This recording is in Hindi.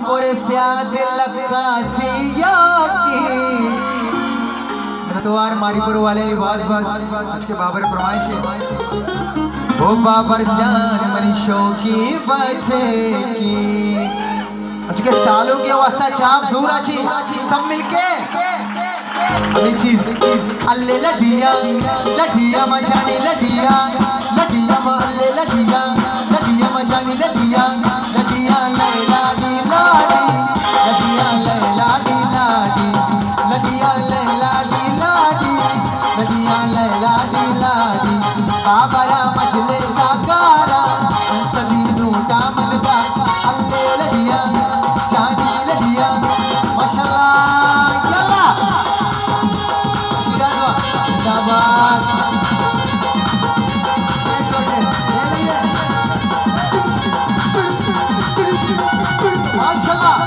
করে স্যাদ লগাছি याकी तो यार मारीपुर वाले बाज आज के बाबर फरमाइश है वो बाबर जान मनीषों की बचे की आज के सालों के वास्ता छाप दूर अच्छी सब मिलके अभी चीज अल्ले लठिया लठिया मचानी लठिया लठिया अल्ले लठिया लठिया मचानी लठिया लठिया लैला दी लाडी लठिया लैला दी लाडी लठिया लैला दी लाडी लठिया लैला दी लाडी बाबरा मजले साकारा सभी नूटा मनबा अल्ले लठिया जानी लठिया माशाल्लाह यल्ला जिंदाबाद ये छोटे ये लिए माशाल्लाह